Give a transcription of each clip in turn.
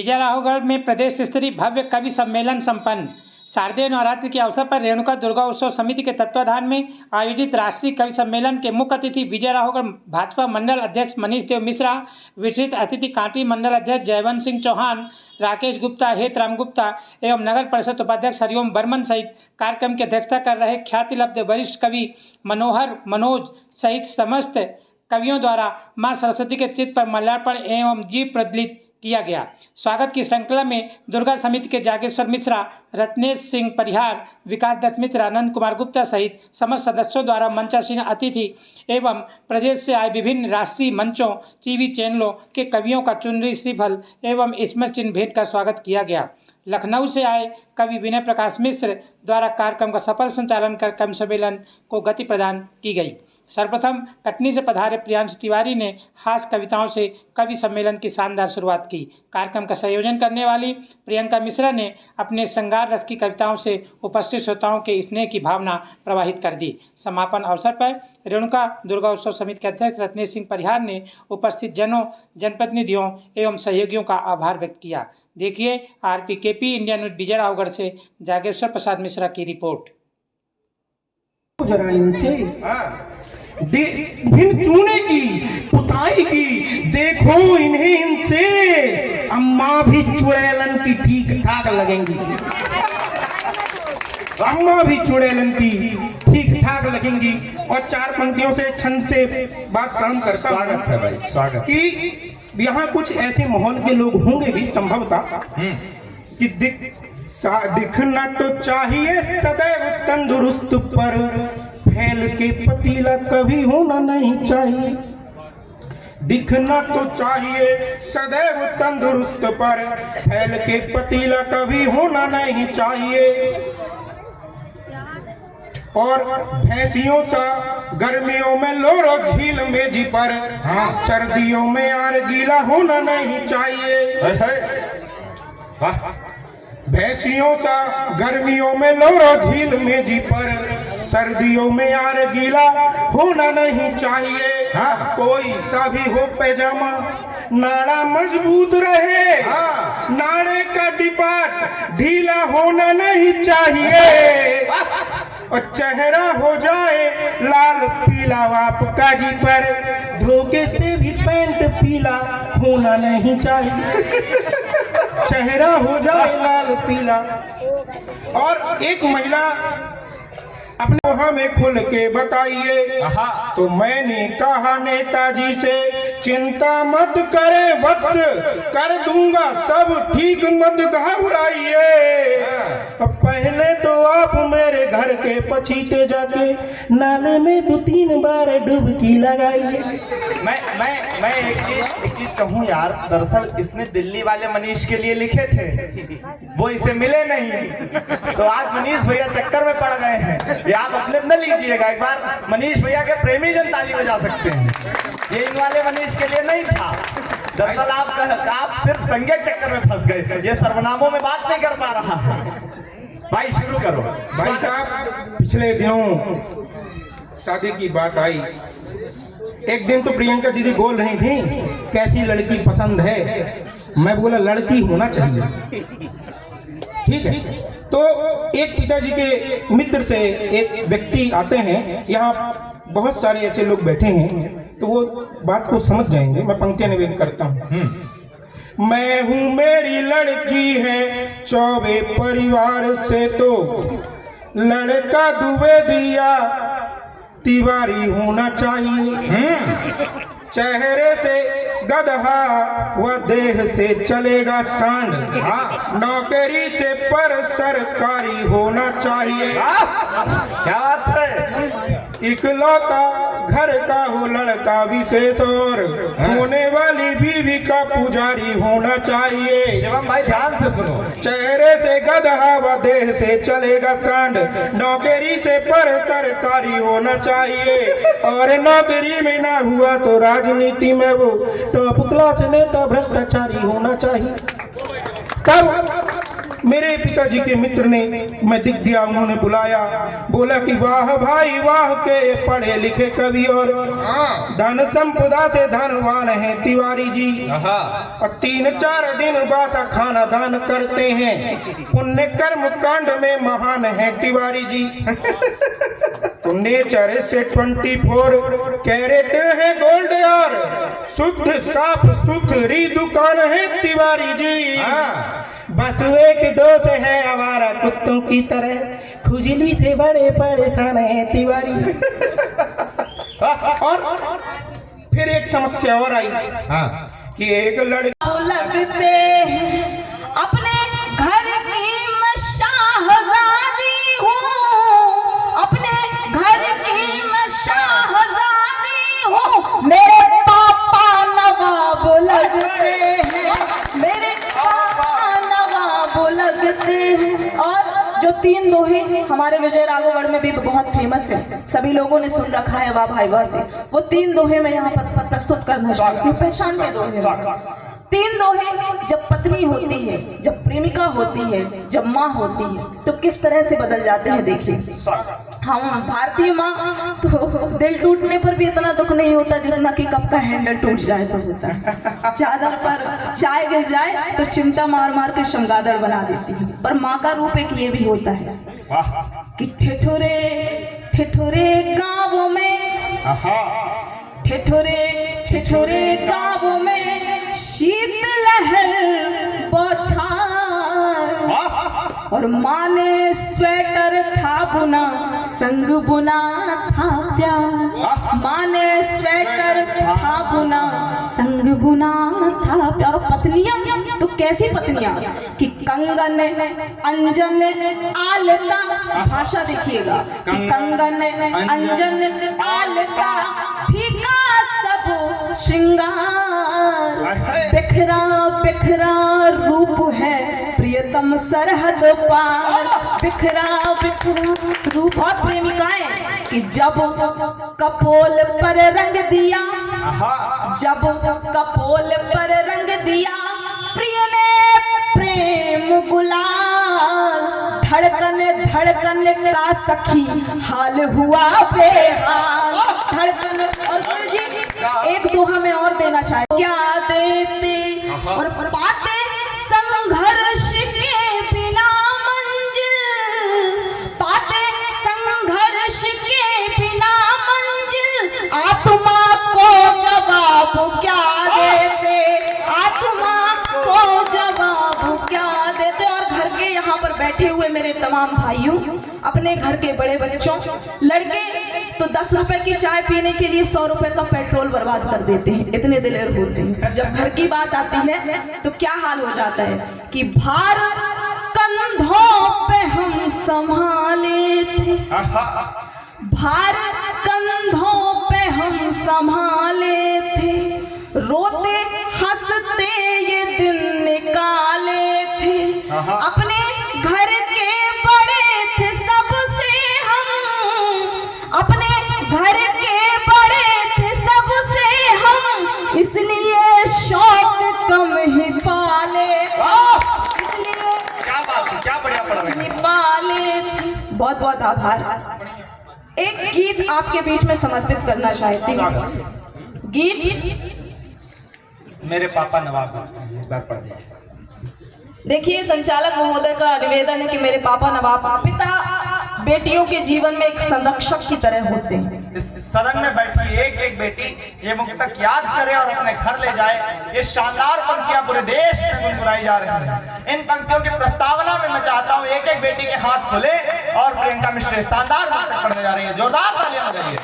विजयराघवगढ़ में प्रदेश स्तरीय भव्य कवि सम्मेलन संपन्न। शारदीय नवरात्रि के अवसर पर रेणुका दुर्गा उत्सव समिति के तत्वाधान में आयोजित राष्ट्रीय कवि सम्मेलन के मुख्य अतिथि विजयराघवगढ़ भाजपा मंडल अध्यक्ष मनीष देव मिश्रा, विशिष्ट अतिथि कांटी मंडल अध्यक्ष जयवंत सिंह चौहान, राकेश गुप्ता, हेतराम गुप्ता एवं नगर परिषद उपाध्यक्ष हरिओम बर्मन सहित कार्यक्रम की अध्यक्षता कर रहे ख्याति लब्ध वरिष्ठ कवि मनोहर मनोज सहित समस्त कवियों द्वारा मां सरस्वती के चित्र पर माल्यार्पण एवं जीव प्रज्वलित किया गया। स्वागत की श्रृंखला में दुर्गा समिति के जागेश्वर मिश्रा, रत्नेश सिंह परिहार, विकास दत्त मित्र, आनंद कुमार गुप्ता सहित समस्त सदस्यों द्वारा मंचासीन अतिथि एवं प्रदेश से आए विभिन्न राष्ट्रीय मंचों, टीवी चैनलों के कवियों का चुनरी, श्रीफल एवं स्मृति चिन्ह भेंट कर स्वागत किया गया। लखनऊ से आए कवि विनय प्रकाश मिश्र द्वारा कार्यक्रम का सफल संचालन कर कवि सम्मेलन को गति प्रदान की गई। सर्वप्रथम कटनी से पधारे प्रियांशु तिवारी ने हास्य कविताओं से कवि सम्मेलन की शानदार शुरुआत की। कार्यक्रम का संयोजन करने वाली प्रियंका मिश्रा ने अपने श्रृंगार रस की कविताओं से उपस्थित श्रोताओं के स्नेह की भावना प्रवाहित कर दी। समापन अवसर पर रेणुका दुर्गा उत्सव समिति के अध्यक्ष रत्नेश सिंह परिहार ने उपस्थित जनों, जनप्रतिनिधियों एवं सहयोगियों का आभार व्यक्त किया। देखिए RPKP इंडिया न्यूज विजयराघवगढ़ से जागेश्वर प्रसाद मिश्रा की रिपोर्ट। भिन चूने की पुताई की देखो इन्हें इनसे अम्मा भी चुड़ैलन की ठीक ठाक लगेंगी। अम्मा भी चुड़ैलन की ठीक ठाक लगेंगी। और चार पंक्तियों से छंद से बात काम करता हूं। स्वागत है भाई, स्वागत। कि यहाँ कुछ ऐसे माहौल के लोग होंगे भी संभवतः कि दिखना तो चाहिए सदैव तंदुरुस्त पर फैल के पतीला कभी होना नहीं चाहिए। दिखना तो चाहिए सदैव तंदुरुस्त पर फैल के पतीला कभी होना नहीं चाहिए। और भैंसियों सा गर्मियों में लोरो झील में जी पर सर्दियों में यार गीला होना नहीं चाहिए। भैंसियों सा गर्मियों में लोरो झील में जी पर सर्दियों में यार गीला होना नहीं चाहिए। कोई सा भी हो पैजामा नाड़ा मजबूत रहे, नाड़े का डिपाट ढीला होना नहीं चाहिए। और चेहरा हो जाए लाल पीला आपका जी पर धोखे से भी पैंट पीला होना नहीं चाहिए। चेहरा हो जाए लाल पीला। और एक महिला अपने हमें खुल के बताइए, तो मैंने कहा नेताजी से चिंता मत करे वक्त कर दूंगा सब ठीक, मत घबराइए। पहले तो आप मेरे घर के पछीटे जाके नाले में 2-3 बार डुबकी लगाइए। मैं एक चीज कहूँ यार, दरअसल इसने दिल्ली वाले मनीष के लिए लिखे थे, वो इसे मिले नहीं, तो आज मनीष भैया चक्कर में पड़ गए हैं। ये आप अपने न लीजिएगा, एक बार मनीष भैया के प्रेमी जन ताली बजा सकते हैं। ये इन वाले मनीष के लिए नहीं था। दरअसल आप सिर्फ संज्ञा चक्कर में फंस गए, ये सर्वनामों में बात नहीं कर पा रहा। भाई शुरू करो। भाई साहब, पिछले दिनों शादी की बात आई। एक दिन तो प्रियंका दीदी बोल रही थी कैसी लड़की पसंद है। मैं बोला लड़की होना चाहिए, ठीक है। तो एक पिताजी के मित्र से एक व्यक्ति आते हैं, यहाँ बहुत सारे ऐसे लोग बैठे हैं, तो वो बात को समझ जाएंगे। मैं पंक्तियां निवेदन करता हूँ। मैं हूँ मेरी लड़की है चौबे परिवार से, तो लड़का दुबे दिया तिवारी होना चाहिए। चेहरे से गदहा व देह से चलेगा सांड, नौकरी से पर सरकारी होना चाहिए। क्या बात है। इकलौता घर का हो लड़का विशेष और होने वाली बीवी का पुजारी होना चाहिए। शिवम भाई ध्यान से सुनो। चेहरे से गदहा व देह से चलेगा सांड, नौकरी से पर सरकारी होना चाहिए। और नौकरी में ना हुआ तो राजनीति में वो टॉप क्लास नेता भ्रष्टाचारी होना चाहिए। तब मेरे पिताजी के मित्र ने मैं दिख दिया, उन्होंने बुलाया, बोला कि वाह भाई वाह के पढ़े लिखे कवि और धन संपदा से धनवान है तिवारी जी, और 3-4 दिन बासा खाना दान करते हैं, पुण्य कर्म कांड में महान है तिवारी जी। तो नेचर से 24 कैरेट है गोल्ड और शुद्ध साफ सुथरी दुकान है तिवारी जी। बस एक दोस्त है हमारा कुत्तों की तरह, खुजली से बड़े परेशान है तिवारी। और फिर एक समस्या और आई कि एक लड़का लगते हैं अपने घर की मैं शाहजादी हूँ, अपने घर की मैं शाहजादी हूँ, मेरे पापा नवाब लगते हैं, मेरे पापा नवाब लगते हैं। और जो 3 दोहे हमारे विजय राघवगढ़ में भी बहुत फेमस है, सभी लोगों ने सुन रखा है वाह भाई वाह से, वो 3 दोहे मैं यहाँ पर प्रस्तुत करना चाहती हूँ। पहचान के दोहे 3 दोहे, जब पत्नी होती है, जब प्रेमिका होती है, जब माँ होती है, तो किस तरह से बदल जाते हैं देखिए। हम भारतीय माँ तो दिल टूटने पर भी इतना दुख नहीं होता जितना कि कप का हैंडल टूट जाए तो होता है। चादर पर चाय गिर जाए तो चिमटा मार मार के चमगादड़ बना देती है। पर माँ का रूप एक ये भी होता है कि ठिठुरे ठिठुरे गाँवों में, ठिठुरे ठिठुरे गाँवों में शीत लहर बौछार, और माँ ने स्वेटर था बुना संग बुना था प्यार, माँ ने स्वेटर था बुना संग बुना था प्यार। और पत्नियां तो कैसी पत्नियां कि कंगन अंजन आलता, भाषा देखिएगा कि कंगन अंजन आलता फीका सब श्रृंगार, बिखरा बिखरा रूप है प्रियतम सरहद पार, बिखरा बिखरा रूप। और प्रेमिकाएं कि जब कपोल पर रंग दिया, जब कपोल पर रंग दिया प्रिय ने प्रेम गुलाल, धड़कन धड़कन का सखी हाल हुआ बेहाल, धड़कन। और जी एक दोहा में और देना चाहे, क्या देते और पाते संघर्ष के बिना मंजिल, पाते संघर्ष के बिना मंजिल, आत्मा को जवाब क्या देते, आत्मा को जवाब क्या देते। और घर के यहाँ पर बैठे हुए मेरे तमाम भाइयों, अपने घर के बड़े बच्चों, लड़के तो 10 रुपए की चाय पीने के लिए 100 रुपए का पेट्रोल बर्बाद कर देते हैं, इतने दिलेर होते हैं। जब घर की बात आती है तो क्या हाल हो जाता है कि भार कंधों पे हम संभाले थे, भार कंधों पे हम संभाले थे, रोते हंसते ये दिन निकाले थे, अपने घर के बड़े थे सबसे हम, अपने घर के बड़े थे सबसे हम, इसलिए शौक कम ही पाले, इसलिए क्या बढ़िया पढ़ रहे हैं। पाले थे। बहुत बहुत आभार। एक गीत आपके बीच में समर्पित करना चाहती हूँ। गीत मेरे पापा नवाब। देखिए, संचालक महोदय का निवेदन है कि मेरे पापा नवाब, पिता बेटियों के जीवन में एक संरक्षक की तरह होते हैं। इस सदन में बैठी एक एक बेटी ये मुक्तक याद करे और अपने घर ले जाए। ये शानदार पंक्तियां पूरे देश में गुनगुनाई जा रही हैं। इन पंक्तियों की प्रस्तावना में मैं चाहता हूं एक एक बेटी के हाथ खुले और प्रियंका मिश्र शानदार मुक्तक पढ़ने जा रही है। जोरदार तालियां बजाइए।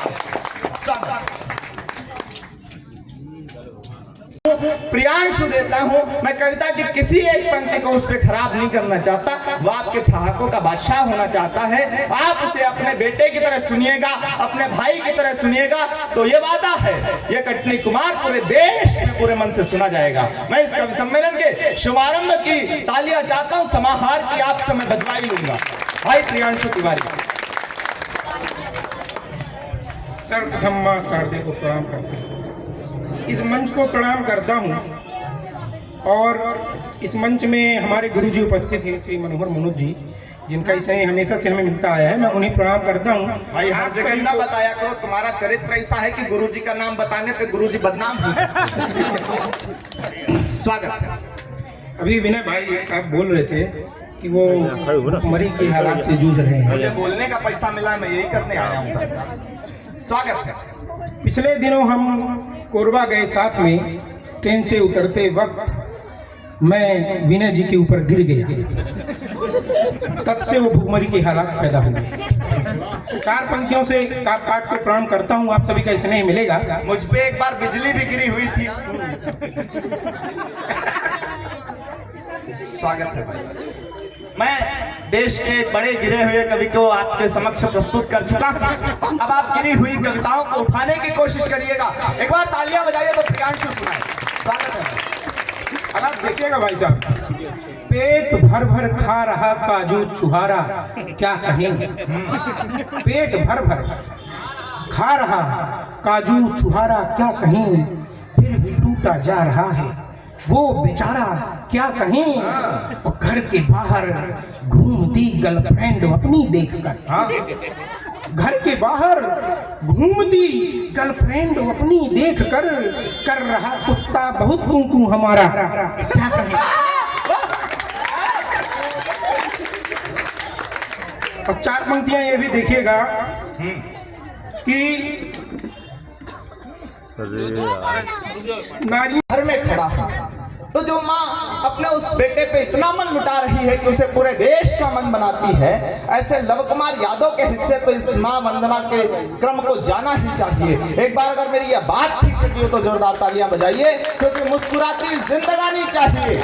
प्रियांशु देता हूं। मैं कविता की किसी एक पंक्ति को उस पर खराब नहीं करना चाहता। वो आपके ठहाकों का बादशाह होना चाहता है। आप उसे अपने बेटे की तरह सुनिएगा, अपने भाई की तरह सुनिएगा, तो ये वादा है ये कटनी कुमार पूरे देश में पूरे मन से सुना जाएगा। मैं इस कवि सम्मेलन के शुभारंभ की तालियां चाहता हूं, समाहार की आपसे मैं बजवाई लूंगा। भाई प्रियांशु तिवारी। सर्वप्रथम मां शारदे को प्रणाम करता हूं, इस मंच को प्रणाम करता हूं और इस मंच में हमारे गुरुजी उपस्थित हैं, श्री मनोहर मनोज जी, जिनका इसने हमेशा से हमें मिलता आया है। मैं उन्हें प्रणाम करता हूँ। भाई हर जगह ही ना बताया करो, तुम्हारा चरित्र ऐसा है कि गुरुजी का नाम बताने पे गुरुजी बदनाम हो सकते हैं। स्वागत है। अभी विनय भाई साहब बोल रहे थे कि वो भुखमरी के हालात से जूझ रहे हैं। मुझे बोलने का पैसा मिला, मैं यही करने आया हूँ। स्वागत है। पिछले दिनों हम कोरबा गए साथ में, ट्रेन से उतरते वक्त मैं विनय जी के ऊपर गिर गया, तब से वो भुखमरी के हालात पैदा हुए। 4 पंक्तियों से काट के प्रणाम करता हूँ, आप सभी का स्नेह मिलेगा। मुझ पे एक बार बिजली भी गिरी हुई थी। स्वागत है भाई। मैं देश के बड़े गिरे हुए कवि को आपके समक्ष प्रस्तुत कर चुका हूं। अब आप गिरी हुई कविताओं को उठाने की कोशिश करिएगा। एक बार तालियां बजाइए तो प्रियांशु सुनाए। स्वागत है। अब आप देखिएगा भाई साहब, पेट भर भर खा रहा काजू छुहारा क्या कहें, पेट भर भर खा रहा काजू छुहारा क्या कहें, फिर भी टूटा जा रहा है वो बेचारा क्या कहें। और घर के बाहर घूमती गर्लफ्रेंड अपनी देखकर, घर के बाहर घूमती गर्लफ्रेंड अपनी देखकर, कर रहा कुत्ता बहुत कुंकू हमारा क्या कहें। अब 4 पंक्तियां ये भी देखिएगा कि नारी घर में खड़ा है तो जो माँ अपने उस बेटे पे इतना मन लुटा रही है कि उसे पूरे देश का मन बनाती है, ऐसे लव कुमार यादव के हिस्से तो इस माँ वंदना के क्रम को जाना ही चाहिए। एक बार अगर मेरी यह बात ठीक लगी हो तो जोरदार तालियां बजाइए, क्योंकि मुस्कुराती जिंदगानी चाहिए,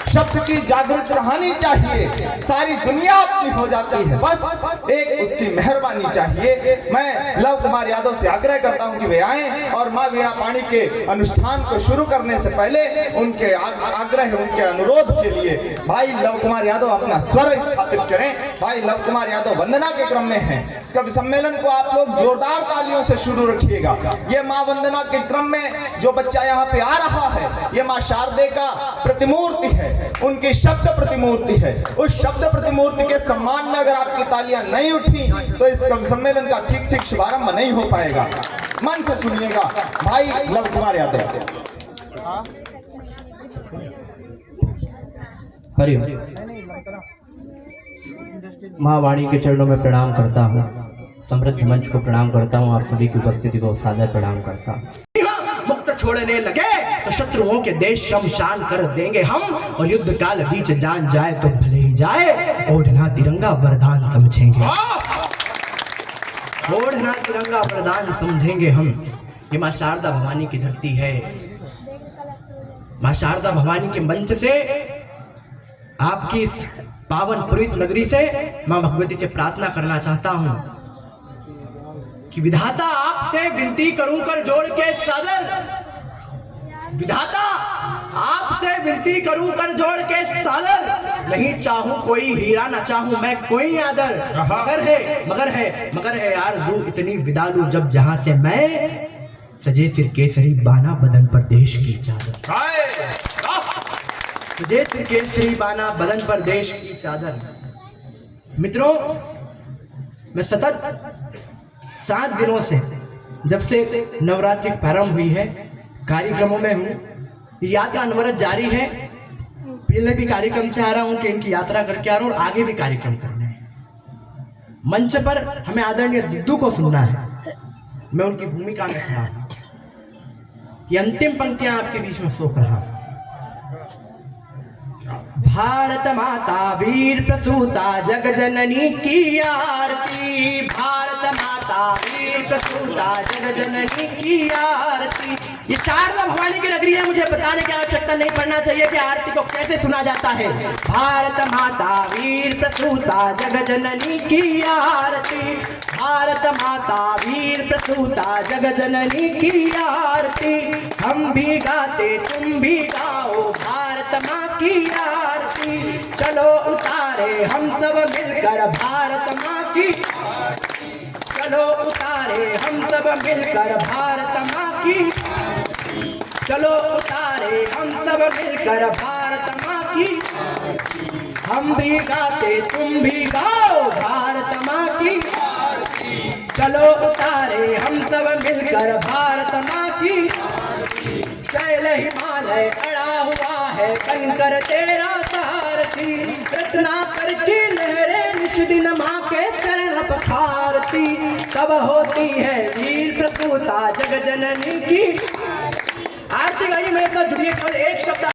शब्द की जागृत रहनी चाहिए, सारी दुनिया अपनी हो जाती है, बस एक उसकी मेहरबानी चाहिए। मैं लव कुमार यादव से आग्रह करता हूं कि वे आएं और मां वीणा पाणी के अनुष्ठान को शुरू करने से पहले उनके आग्रह, उनके अनुरोध के लिए भाई लव कुमार यादव अपना स्वर स्थापित करें। भाई लव कुमार यादव वंदना के क्रम में हैं। इस कवि सम्मेलन को आप लोग जोरदार तालियों से शुरू रखिएगा। ये मां वंदना के क्रम में जो बच्चा यहाँ पे आ रहा है, ये मां शारदे का प्रतिमूर्ति है, उनकी शब्द प्रतिमूर्ति है। उस शब्द प्रतिमूर्ति के सम्मान में अगर आपकी तालियां नहीं उठी तो इस सम्मेलन का ठीक ठीक शुभारंभ नहीं हो पाएगा। मन से सुनिएगा भाई लव कुमार यादव। हरिओम। माँ वाणी के चरणों में प्रणाम करता हूँ, समृद्ध मंच को प्रणाम करता हूँ, आप सभी की उपस्थिति को सादर प्रणाम करता हूँ। मुक्त छोड़ने लगे तो शत्रुओं के देश शमशान कर देंगे हम, और युद्ध काल बीच जान जाए तो भले ही जाए, ओढ़ना तिरंगा वरदान समझेंगे, ओढ़ना तिरंगा वरदान समझेंगे हम। ये माँ शारदा भवानी की धरती है। माँ शारदा भवानी के मंच से, आपकी इस पावन पुरीत नगरी से माँ भगवती से प्रार्थना करना चाहता हूँ कि विधाता आपसे विनती करूं कर जोड़ के सादर, विधाता आपसे विनती करूं कर जोड़ के सादर, नहीं चाहूं कोई हीरा ना चाहूं मैं कोई आदर, मगर है आरज़ू इतनी विदा लूं जब जहां से मैं, सजे सिर केसरी बाना बदन पर देश की चादर, सजे सिर केसरी बाना बदन पर देश की चादर। मित्रों, मैं सतत 7 दिनों से, जब से नवरात्रि प्रारंभ हुई है, कार्यक्रमों में हूँ। यात्रा अनवरत जारी है। पहले भी कार्यक्रम से आ रहा हूँ कि इनकी यात्रा करके आ रहा हूँ, और आगे भी कार्यक्रम करने हैं। मंच पर हमें आदरणीय दिद्दू को सुनना है, मैं उनकी भूमिका में खड़ा हूँ। ये अंतिम पंक्तियां आपके बीच में सौंप रहा हूँ। भारत माता वीर प्रसूता जग जननी की आरती, भारत माता वीर प्रसूता जग जननी की आरती। ये शारदा भवानी की नगरी है, मुझे बताने की आवश्यकता नहीं पड़ना चाहिए कि आरती को कैसे सुना जाता है। भारत माता वीर प्रसूता जग जननी की आरती, भारत माता वीर प्रसूता जग जननी की आरती। हम भी गाते तुम भी गाओ भारत माँ की आरती, चलो उतारे हम सब मिलकर भारत माँ की, चलो उतारे हम सब मिलकर भारत माँ की, चलो उतारे हम सब मिलकर भारत माँ की, हम भी गाते तुम भी गाओ भारत माँ की। चलो उतारे हम सब मिलकर भारत माँ की। शैल हिमालय खड़ा हुआ है बनकर तेरा सारथी। रत्नाकर की लहरें निश दिन माँ के चरण पखारती। तब होती है वीर प्रसूता जग जननी की। आरती गाइए मेरे साथ जुड़िए।